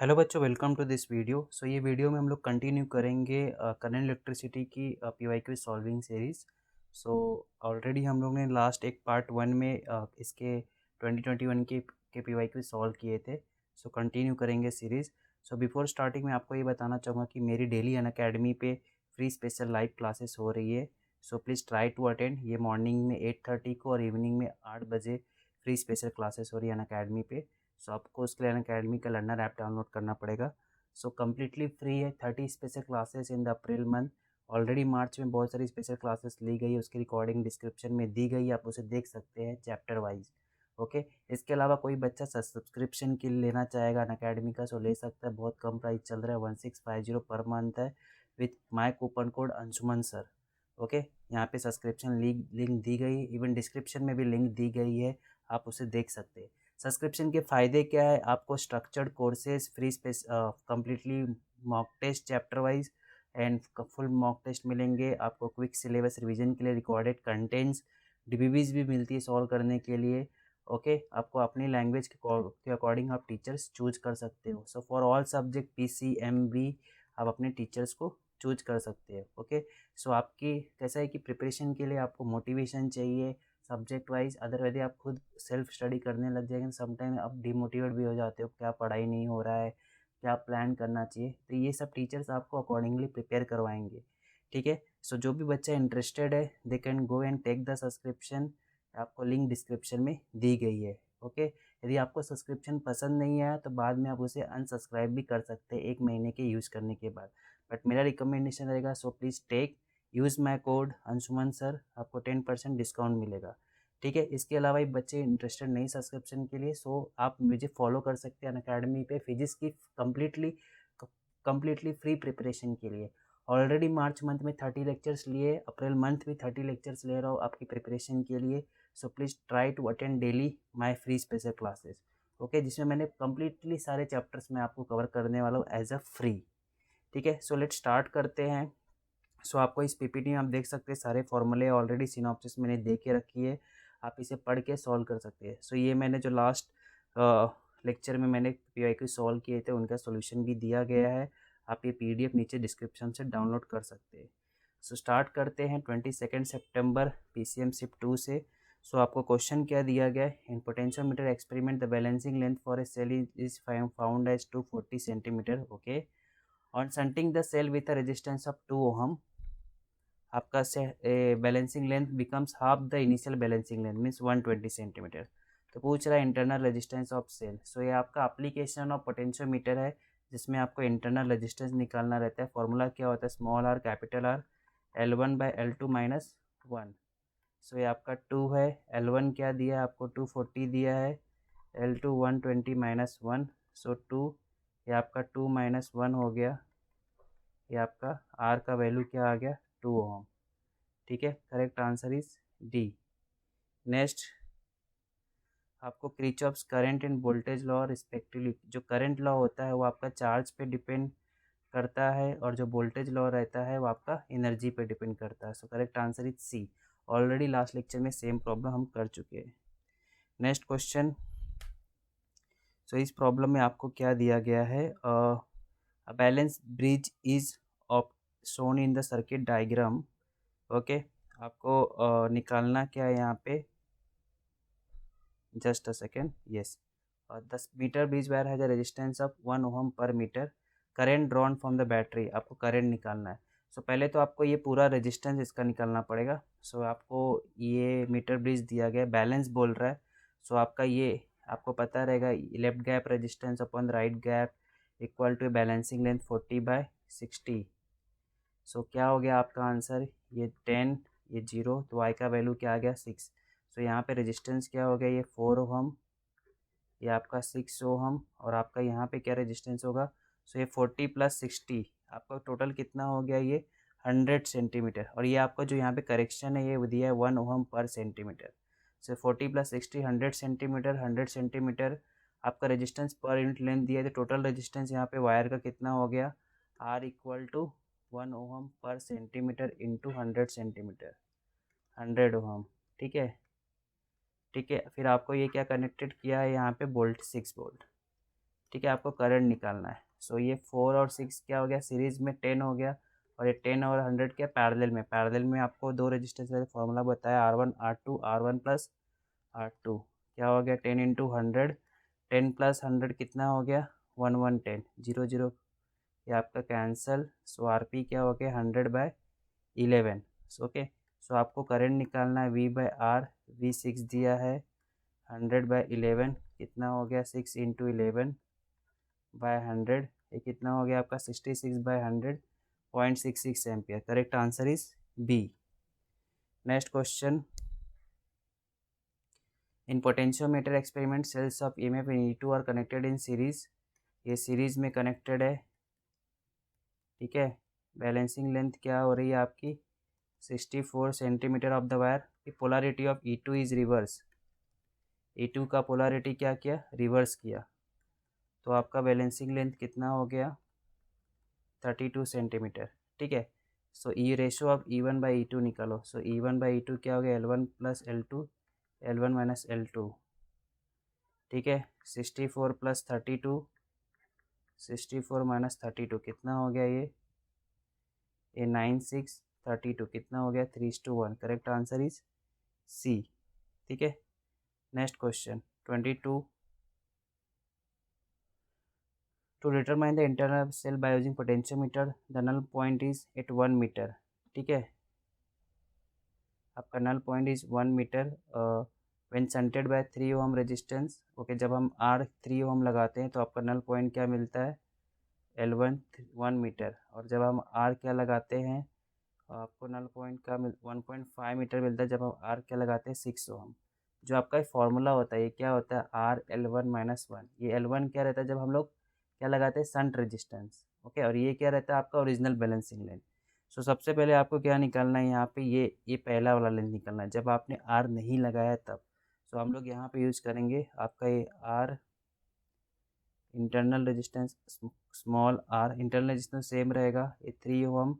Hello बच्चों, welcome to this video. ये video में हम लोग कंटिन्यू करेंगे करंट इलेक्ट्रिसिटी की पीवाईक्यू सॉल्विंग सीरीज़। ऑलरेडी हम लोग ने लास्ट एक पार्ट वन में इसके 2021 के पीवाईक्यू सॉल्व किए थे। कंटिन्यू करेंगे सीरीज़। बिफोर स्टार्टिंग में आपको ये बताना चाहूँगा कि मेरी डेली अनअकैडमी पे फ्री स्पेशल लाइव क्लासेस हो रही है। Please try to attend. ये मॉर्निंग में 8:30 को और इवनिंग में 8 बजे फ्री स्पेशल क्लासेस हो रही है अनअकैडमी पे। आपको उसके लिए अनअकैडमी का लर्नर ऐप डाउनलोड करना पड़ेगा। कम्प्लीटली फ्री है। 30 special classes in the April month. Already March में बहुत सारी स्पेशल क्लासेस ली गई है, उसकी रिकॉर्डिंग डिस्क्रिप्शन में दी गई है, आप उसे देख सकते हैं चैप्टर वाइज। ओके। इसके अलावा कोई बच्चा सब्सक्रिप्शन के लिए लेना चाहेगा अनअकैडमी का ले सकता है। बहुत कम प्राइस चल रहा है, 1650 पर मंथ है with my coupon code Anshuman sir. Okay. यहाँ पे सब्सक्रिप्शन लिंक दी गई है, इवन डिस्क्रिप्शन में भी लिंक दी गई है, आप उसे देख सकते हैं। सब्सक्रिप्शन के फ़ायदे क्या है? आपको structured courses free space completely mock test chapter wise and full mock test मिलेंगे। आपको क्विक सिलेबस रिवीजन के लिए रिकॉर्डेड कंटेंट्स, डीबीबीज भी मिलती है सॉल्व करने के लिए। ओके। आपको अपनी लैंग्वेज के अकॉर्डिंग आप टीचर्स चूज कर सकते हो। फॉर ऑल सब्जेक्ट PCMB आप अपने टीचर्स को चूज कर सकते हो। ओके। आपकी कैसा है कि प्रिपरेशन के लिए आपको मोटिवेशन चाहिए सब्जेक्ट वाइज, अदरवाइज आप खुद सेल्फ स्टडी करने लग जाएंगे। समटाइम आप डिमोटिवेट भी हो जाते हो, क्या पढ़ाई नहीं हो रहा है, क्या प्लान करना चाहिए। तो ये सब टीचर्स आपको अकॉर्डिंगली प्रिपेयर करवाएंगे। ठीक है। जो भी बच्चा इंटरेस्टेड है they can go and take the subscription. आपको लिंक डिस्क्रिप्शन में दी गई है। ओके। यदि आपको सब्सक्रिप्शन पसंद नहीं आया तो बाद में आप उसे अनसब्सक्राइब भी कर सकते हैं 1 महीने के यूज़ करने के बाद। बट मेरा रिकमेंडेशन रहेगा, please take use my code Anshuman sir, आपको 10% डिस्काउंट मिलेगा। ठीक है। इसके अलावा एक बच्चे इंटरेस्टेड नहीं सब्सक्रिप्शन के लिए, आप मुझे फॉलो कर सकते हैं अनअकैडमी पे फिजिक्स की कम्प्लीटली फ्री प्रिपरेशन के लिए। ऑलरेडी मार्च मंथ में 30 लेक्चर्स लिए, अप्रैल मंथ भी 30 लेक्चर्स ले रहा हूँ आपकी प्रिपरेशन के लिए। Please try to attend daily my free special classes. Okay. जिसमें मैंने कम्प्लीटली सारे चैप्टर्स में आपको कवर करने वाला हूँ एज अ फ्री। ठीक है। लेट स्टार्ट करते हैं। आपको इस पीपीटी में आप देख सकते हैं सारे फॉर्मूले ऑलरेडी सिनॉप्सिस मैंने दे के रखी है, आप इसे पढ़ के सॉल्व कर सकते हैं। ये मैंने जो लास्ट लेक्चर में मैंने पीवाईक्यू सॉल्व किए थे उनका सॉल्यूशन भी दिया गया है, आप ये पीडीएफ नीचे डिस्क्रिप्शन से डाउनलोड कर सकते हैं। स्टार्ट करते हैं 22 सितंबर PCM शिफ्ट 2 से। आपको क्वेश्चन क्या दिया गया है? In potentiometer experiment the balancing length for a cell is found as 240 centimetre. Okay. On shunting the cell with a resistance of 2 ohm, आपका से balancing length becomes half the initial balancing length means 120 centimetre. तो पूछ रहा है internal resistance of cell. ये आपका application of potentiometer है जिसमें आपको इंटरनल रेजिस्टेंस निकालना रहता है। फॉर्मूला क्या होता है? Small are capital R L1/L2 minus 1। ये आपका 2 है। L1 क्या दिया है आपको? 240 दिया है। L2 120 minus 1, 2। ये आपका 2 माइनस 1 हो गया। ये आपका R का वैल्यू क्या आ गया? 2 ओम। ठीक है। Correct answer is D. Next, आपको Kirchhoff's current and voltage law respectively, जो करंट लॉ होता है वो आपका चार्ज पे डिपेंड करता है और जो वोल्टेज लॉ रहता है वो आपका एनर्जी पे डिपेंड करता है। Correct answer is C. Already last lecture में सेम प्रॉब्लम हम कर चुके हैं। Next question. इस प्रॉब्लम में आपको क्या दिया गया है? A balance bridge is of shown in the circuit diagram. Okay. आपको निकालना क्या है यहाँ पे? Just a second. Yes. 10 metre bridge wire has a resistance of 1 ohm per metre. Current drawn from the battery, आपको करंट निकालना है। पहले तो आपको ये पूरा रेजिस्टेंस इसका निकालना पड़ेगा। आपको ये मीटर ब्रिज दिया गया, बैलेंस बोल रहा है। आपका ये आपको पता रहेगा, left gap resistance upon right gap equal to balancing length 40/60। क्या हो गया आपका आंसर? ये 10, ये 0, तो y का वैल्यू क्या आ गया? 6। यहाँ पे रेजिस्टेंस क्या हो गया? ये 4 ओहम, ये आपका 6 ओहम, और आपका यहाँ पे क्या रेजिस्टेंस होगा? ये 40 + 60, आपका टोटल कितना हो गया? ये 100 सेंटीमीटर। और ये आपका जो यहाँ पे करेक्शन है ये दिया है 1 ओहम पर सेंटीमीटर। 40 + 60 100 सेंटीमीटर। 100 सेंटीमीटर आपका रेजिस्टेंस पर यूनिट लेंथ दिया है, तो टोटल रेजिस्टेंस यहाँ पे वायर का कितना हो गया? R = 1 ओहम पर सेंटीमीटर इंटू 100 सेंटीमीटर, 100 ओहम। ठीक है। ठीक है। फिर आपको ये क्या कनेक्टेड किया है यहाँ पे? Bolt, 6 bolt. ठीक है, आपको करंट निकालना है। सो ये 4 और 6 क्या हो गया, सीरीज में 10 हो गया, और ये 10 और 100 क्या पैरेलल में आपको दो रेजिस्टेंस का फॉर्मूला बताया, R1 R2 R1 plus R2 क्या हो गया 10 इंटू 100, 10 प्लस 100 कितना हो गया 1110, 0 0 ये आपका कैंसल। सो RP क्या हो गया 100/11। ओके, सो आपको करंट निकालना है V/R, V6 दिया है 100/11 कितना हो गया 6 इंटू 11/100, ये कितना हो गया आपका 66/100 0.66 ampere. Correct answer is B. Next question, in potentiometer experiment cells of EMF in E2 are connected in series, ये सीरीज में कनेक्टेड है। ठीक है, बैलेंसिंग लेंथ क्या हो रही है आपकी 64 centimetre of the wire. Polarity of E2 is reverse, E2 का पोलरिटी क्या किया रिवर्स किया, तो आपका बैलेंसिंग लेंथ कितना हो गया 32 सेंटीमीटर। ठीक है, सो ई रेशो ऑफ E1/E2 निकालो। सो E1/E2 क्या हो गया L1 plus L2, L1 minus L2। ठीक है, 64 प्लस 32, 64 माइनस 32 कितना हो गया ये 9632 कितना हो गया 3:1। Correct answer is C. ठीक है, next question 22, to determine the internal cell by using potentiometer the null point is at 1 metre. ठीक है, आपका null point is 1 metre when shunted by 3 ohm resistance. Okay, जब हम R 3 ओम लगाते हैं तो आपका नल पॉइंट क्या मिलता है L1 1 मीटर, और जब हम R क्या लगाते हैं आपको नल पॉइंट का 1.5 मीटर मिलता है जब हम R क्या लगाते हैं 6 ओम। जो आपका फॉर्मूला होता है ये क्या होता है RL1-1। ये L1 क्या रहता है जब हम लोग क्या लगाते हैं शंट रेजिस्टेंस। ओके, और ये क्या रहता है आपका ओरिजिनल बैलेंसिंग लेंथ। सो सबसे पहले आपको क्या निकालना है यहाँ पे ये पहला वाला लेंथ निकालना है जब आपने R नहीं लगाया तब। सो हम लोग यहाँ पे यूज करेंगे आपका ये R internal resistance, small R internal resistance same रहेगा, ये 3 ओम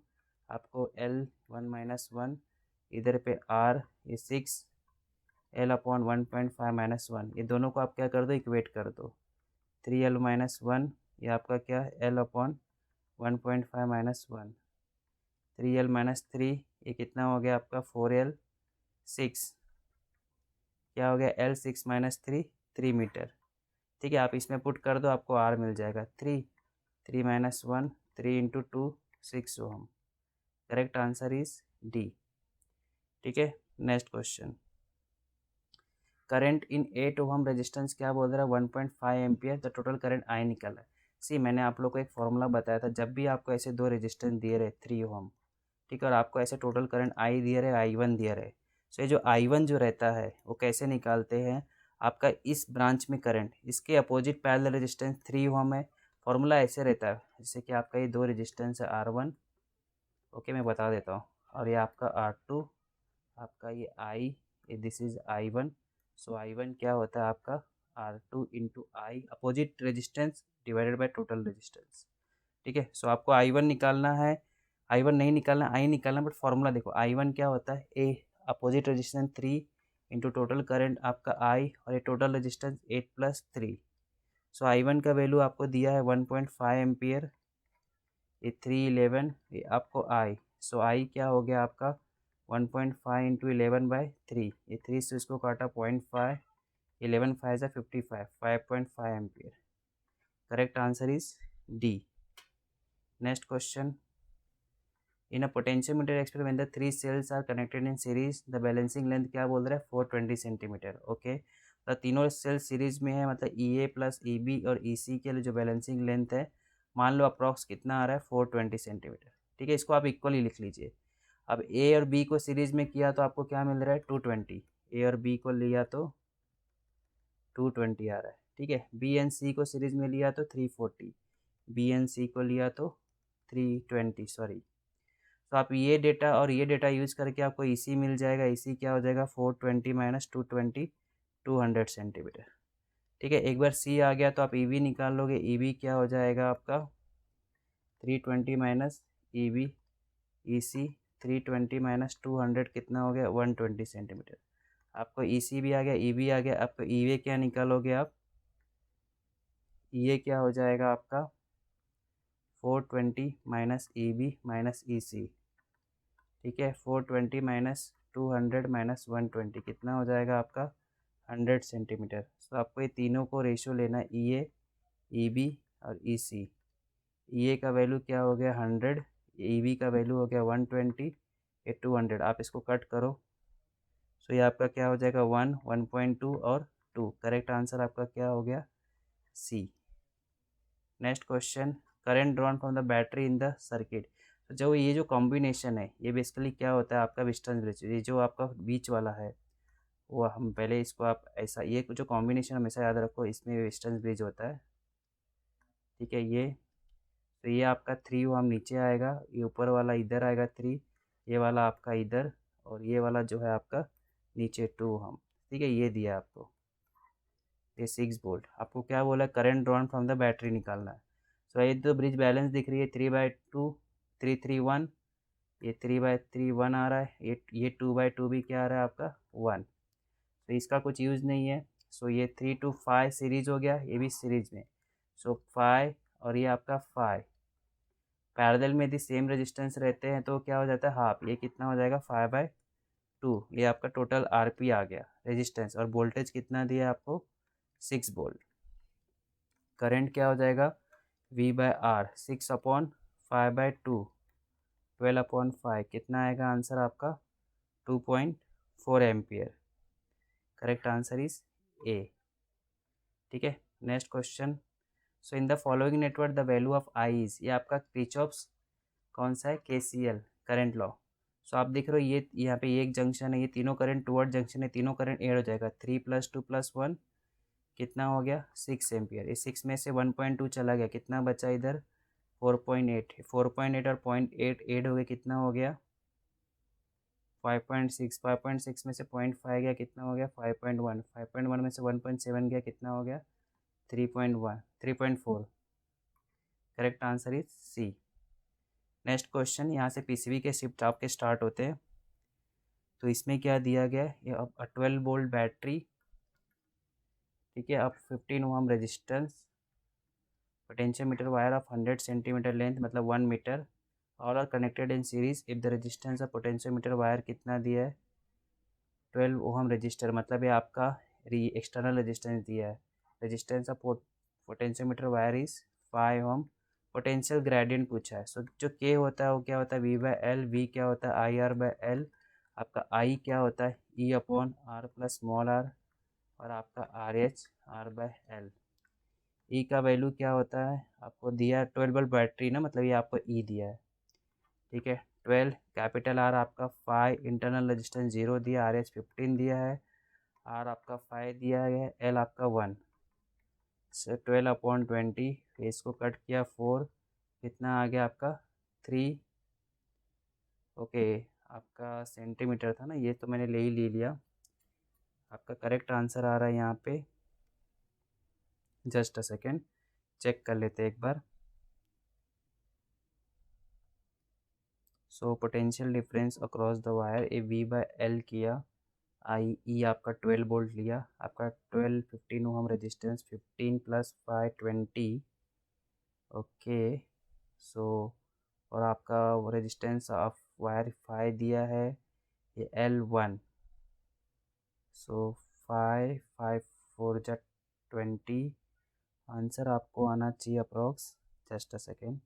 आपको L1-1, इधर पे R ये 6 L/1.5-1, ये दोनों को आप क्या कर दो इक्वेट कर दो। 3L-1 ये आपका क्या L/1.5-1, 3L-3 ये कितना हो गया आपका 4L6 क्या हो गया L6-3 3 मीटर। ठीक है, आप इसमें पुट कर दो आपको R मिल जाएगा 3 3 into 2 6 ohm. Correct answer is D. ठीक है, next question, current in 8 ohm resistance क्या बोल रहा है 1.5 ampere, the total current I निकल है। सी मैंने आप लोग को एक फॉर्मूला बताया था, जब भी आपको ऐसे दो रेजिस्टेंस दिए रहे 3 ओम, ठीक है, और आपको ऐसे टोटल करंट आई दिए रहे I1 दिए रहे। सो ये जो I1 जो रहता है वो कैसे निकालते हैं, आपका इस ब्रांच में करंट इसके अपोजिट पैरेलल रेजिस्टेंस 3 ओम है। फॉर्मूला ऐसे रहता है जैसे कि आपका ये दो रेजिस्टेंस है R1, ओके मैं बता देता हूँ, और ये आपका R2, आपका ये I, ये this is I1। So I1 क्या होता है आपका R2 into I opposite resistance divided by total resistance. ठीक है, सो आपको I1 निकालना है, I1 नहीं निकालना I निकालना, बट फॉर्मूला देखो I1 क्या होता है a opposite resistance 3 into total current आपका I, और ये टोटल रेजिस्टेंस 8+3। सो I1 का वैल्यू आपको दिया है 1.5 एम्पियर, ये 311 ये आपको I। सो I क्या हो गया आपका 1.5 इंटू 11/3, ये 3 से इसको काटा 0.5, 11 5 है 55, 5.5 ampere. Correct answer is D. Next question, in a potentiometer experiment the 3 cells are connected in series, the balancing length क्या बोल रहा है 420 सेंटीमीटर। ओके, तो तीनों सेल सीरीज में है, मतलब EA प्लस EB और EC के लिए जो बैलेंसिंग लेंथ है मान लो अप्रॉक्स कितना आ रहा है 420 सेंटीमीटर। ठीक है, इसको आप इक्वली लिख लीजिए। अब A और B को सीरीज में किया तो आपको क्या मिल रहा है 220, A और B को लिया तो 220 आ रहा है। ठीक है, B एंड C को सीरीज में लिया तो 340, B एंड C को लिया तो 320 सॉरी। तो आप ये डेटा और ये डेटा यूज़ करके आपको EC मिल जाएगा, EC क्या हो जाएगा 420 माइनस 220 200 सेंटीमीटर। ठीक है, एक बार C आ गया तो आप EB निकाल लोगे, EB क्या हो जाएगा आपका 320 माइनस EB EC 320 माइनस 200 कितना हो गया 120 सेंटीमीटर। आपको EC भी आ गया, EB आ गया, आपको EA क्या निकालोगे आप ये क्या हो जाएगा आपका 420 माइनस ई बी माइनस ई सी, ठीक है। 420 माइनस 200 माइनस 120 कितना हो जाएगा आपका 100 सेंटीमीटर। तो आपको ये तीनों को रेशियो लेना है, ई ए, ई बी और ई सी। ई ए का वैल्यू क्या हो गया 100, ई बी का वैल्यू हो गया 120, ये 200। आप इसको कट करो, सो ये आपका क्या हो जाएगा 1, 1.2 और 2। करेक्ट आंसर आपका क्या हो गया C. Next question, current drawn from the battery in the circuit. तो जो ये जो कॉम्बिनेशन है ये बेसिकली क्या होता है आपका वेस्टर्न ब्रिज, ये जो आपका बीच वाला है वो हम पहले इसको आप ऐसा, ये जो कॉम्बिनेशन हमेशा याद रखो, इसमें वेस्टर्न ब्रिज होता है, ठीक है। ये तो ये आपका 3 ओम नीचे आएगा, ये ऊपर वाला इधर आएगा 3, ये वाला आपका इधर, और ये वाला जो है आपका नीचे 2 ओम, ठीक है। ये दिया आपको, ये 6 वोल्ट। आपको क्या बोला current drawn from the battery निकालना है। सो ये तो ब्रिज बैलेंस दिख रही है 3/2, 331, ये 3/3 1 आ रहा है, ये 2/2 भी क्या आ रहा है आपका 1। तो इसका कुछ यूज़ नहीं है। सो ये 3 to 5 सीरीज हो गया, ये भी सीरीज में। सो 5 और ये आपका 5 पैरेलल में यदि सेम रेजिस्टेंस रहते हैं तो क्या हो जाता है हाफ, ये कितना हो जाएगा 5/2। ये आपका टोटल आरपी आ गया रेजिस्टेंस, और वोल्टेज कितना दिया आपको 6 वोल्ट। करंट क्या हो जाएगा V/R 6/5/2, 12/5 कितना आएगा आंसर आपका 2.4 एम्पियर। करेक्ट आंसर इज ए, ठीक है। Next question, so in the following network the value of I is, ये आपका किरचॉफ्स कौन सा है KCL करंट लॉ। सो आप देख रहे हो ये यहाँ पे एक जंक्शन है, ये तीनों करंट टुवर्ड जंक्शन है, तीनों करंट ऐड हो जाएगा, 3 + 2 + 1 कितना हो गया 6 एम्पियर। ये 6 में से 1.2 चला गया, कितना बचा इधर 4.8, 4.8 और 0.8 ऐड हो गया, कितना हो गया 5.6, 5.6 में से 0.5 गया, कितना हो गया 5.1, 5.1 में से 1.7 गया, कितना हो गया 3.1, 3.4। Correct answer is C. Next question, यहाँ से पीसीबी के शिफ्ट आपके स्टार्ट होते हैं। तो इसमें क्या दिया गया है, ये अब 12 वोल्ट बैटरी, ठीक है। अब 15 ohm resistance, potentiometer wire of 100 centimetre length मतलब 1 metre, all are connected in series if the resistance of potentiometer wire कितना दिया है 12 ओम रजिस्टर, मतलब ये आपका एक्सटर्नल रेजिस्टेंस दिया है। Resistance of potentiometer wire is 5 ohm. Potential gradient पूछा है। सो जो के होता है वो क्या होता है V/L, V क्या होता है IR/L, आपका I क्या होता है E/R प्लस स्मॉल r, और आपका RH R/L। ई का वैल्यू क्या होता है आपको दिया है 12 वोल्ट बैटरी ना, मतलब ये आपको ई दिया है, ठीक है। 12 कैपिटल आर आपका 5, इंटरनल रेजिस्टेंस 0 दिया, RH 15 दिया है, आर आपका 5 दिया है, एल आपका 1, से 12/20, इसको कट किया 4, कितना आ गया आपका 3, ओके। आपका सेंटीमीटर था ना, ये तो मैंने ले लिया। आपका करेक्ट आंसर आ रहा है यहाँ पे, जस्ट अ सेकेंड चेक कर लेते हैं एक बार। So potential difference across the wire a V/L किया, आई ई आपका 12 वोल्ट लिया, आपका 12 15 ओम रेजिस्टेंस 15 + 5 20, ओके। सो और आपका रेजिस्टेंस ऑफ वायर 5 दिया है, ये L1। सो 5 5 4 जा 20, आंसर आपको आना चाहिए approx, just a second.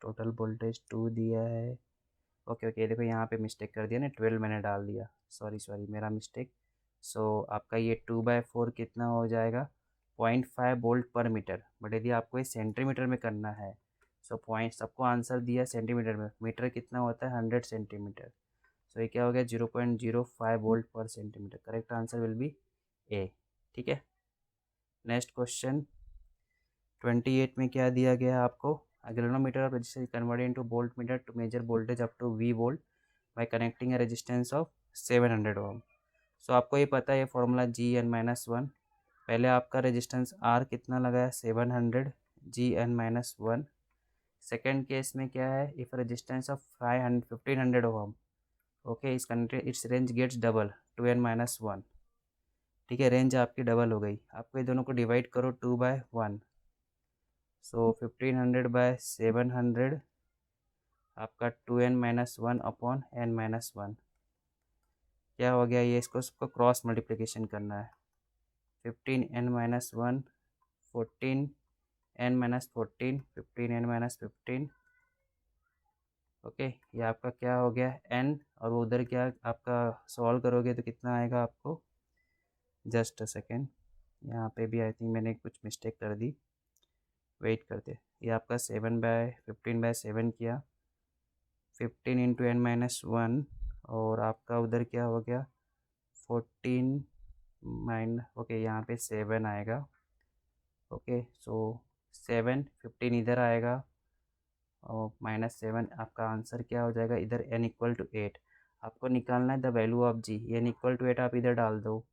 Total voltage 2 दिया है, ओके ओके। देखो यहाँ पे मिस्टेक कर दिया ना, 12 मैंने डाल दिया, सॉरी सॉरी मेरा मिस्टेक। सो आपका ये 2/4 कितना हो जाएगा 0.5 वोल्ट पर मीटर, बट यदि आपको ये सेंटीमीटर में करना है, सो पॉइंट सबको आंसर दिया सेंटीमीटर में, मीटर कितना होता है 100 सेंटीमीटर। सो ये क्या हो गया 0.05 वोल्ट पर centimetre. Correct answer will be A, ठीक है। नेक्स्ट क्वेश्चन 28 में क्या दिया गया है आपको, galvanometer of resistance converted into volt meter to measure voltage up to V volt by connecting a resistance of 700 ohm. So आपको ये पता है ये फॉर्मूला Gn-1, पहले आपका रेजिस्टेंस R कितना लगाया 700, Gn-1। सेकेंड केस में क्या है, if resistance of 1500 ohm, okay, इस रेंज गेट्स डबल 2n-1, ठीक है, रेंज आपकी डबल हो गई। आपको ये दोनों को डिवाइड करो 2/1, सो 1500/700 आपका 2n-1/n-1 क्या हो गया, ये इसको सबको क्रॉस मल्टीप्लिकेशन करना है। 15n-1 14n-14 15n-15 ओके, ये आपका क्या हो गया n, और वो उधर क्या आपका सॉल्व करोगे तो कितना आएगा आपको, जस्ट अ सेकेंड, यहाँ पे भी आई थिंक मैंने कुछ मिस्टेक कर दी, वेट करते। ये आपका 7/15/7 किया, 15 × n-1 और आपका उधर क्या हो गया 14 ओके, यहाँ पे 7 आएगा। ओके, सो 7 15 इधर आएगा और -7 आपका आंसर क्या हो जाएगा इधर n=8। आपको निकालना है the value of g, n=8 आप इधर डाल दो।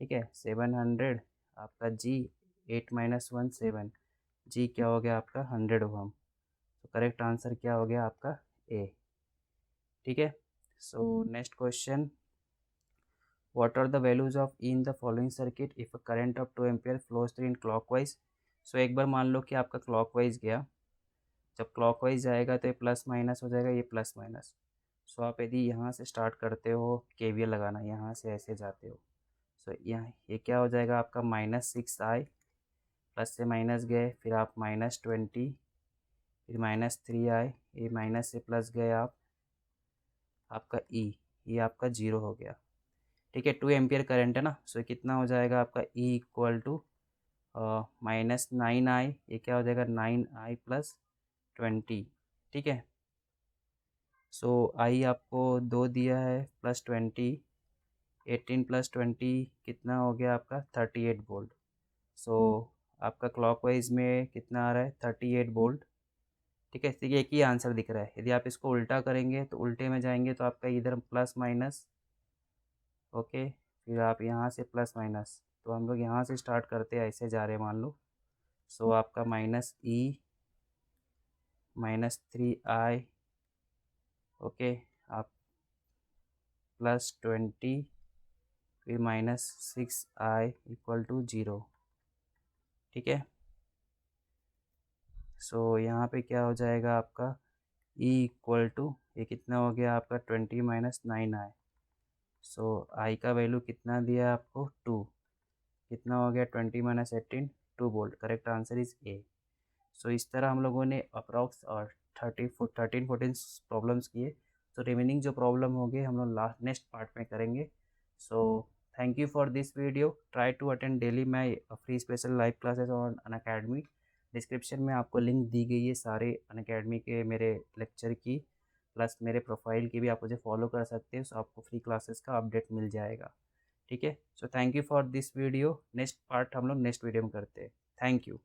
ठीक है, 700 आपका g 8 - 1 7, g क्या हो गया आपका 100 ओहम। तो करेक्ट आंसर क्या हो गया आपका ए। ठीक है, so next question, what are the values of E in the following circuit if a current of 2 ampere flows through in clockwise। सो एक बार मान लो कि आपका क्लॉकवाइज गया, जब क्लॉकवाइज जाएगा तो ये प्लस माइनस हो जाएगा, ये प्लस माइनस। सो आप यदि यहाँ से स्टार्ट करते हो केवीएल लगाना, यहाँ से ऐसे जाते हो, सो यहाँ ये क्या हो जाएगा आपका -6i, प्लस से माइनस गए, फिर आप -20, फिर -3i, ये माइनस से प्लस गए आप, आपका ई, ये आपका 0 हो गया। ठीक है, 2 एम्पियर करंट है ना, सो कितना हो जाएगा आपका ई इक्वल टू -9i, ये क्या हो जाएगा 9i + 20। ठीक है, सो आई आपको 2 दिया है +20, 18 + 20 कितना हो गया आपका 38 वोल्ट। सो आपका क्लॉकवाइज में कितना आ रहा है 38 वोल्ट। ठीक है, इसी एक ही आंसर दिख रहा है। यदि आप इसको उल्टा करेंगे तो उल्टे में जाएंगे तो आपका इधर प्लस माइनस, ओके, फिर आप यहाँ से प्लस माइनस, तो हम लोग यहाँ से स्टार्ट करते हैं, ऐसे जा रहे हैं मान लो। सो आपका -e -3i, ओके, आप +20, फिर -6i = 0। ठीक है, सो यहाँ पे क्या हो जाएगा आपका e = ये कितना हो गया आपका 20 - 9i। सो i का वैल्यू कितना दिया आपको 2, कितना हो गया 20 - 18 2 volt. Correct answer is A. So इस तरह हम लोगों ने अप्रॉक्स और 13-14 प्रॉब्लम्स किए। तो रिमेनिंग जो प्रॉब्लम होगी हम लोग लास्ट नेक्स्ट पार्ट में करेंगे। So thank you for this video. Try to attend daily my free special live classes on Unacademy. Description में आपको लिंक दी गई है सारे अनअकैडमी के मेरे लेक्चर की, प्लस मेरे प्रोफाइल की भी आप मुझे फॉलो कर सकते हैं। सो आपको फ्री क्लासेस का अपडेट मिल जाएगा। ठीक है, सो thank you for this video. Next part हम लोग नेक्स्ट वीडियो में करते हैं। Thank you.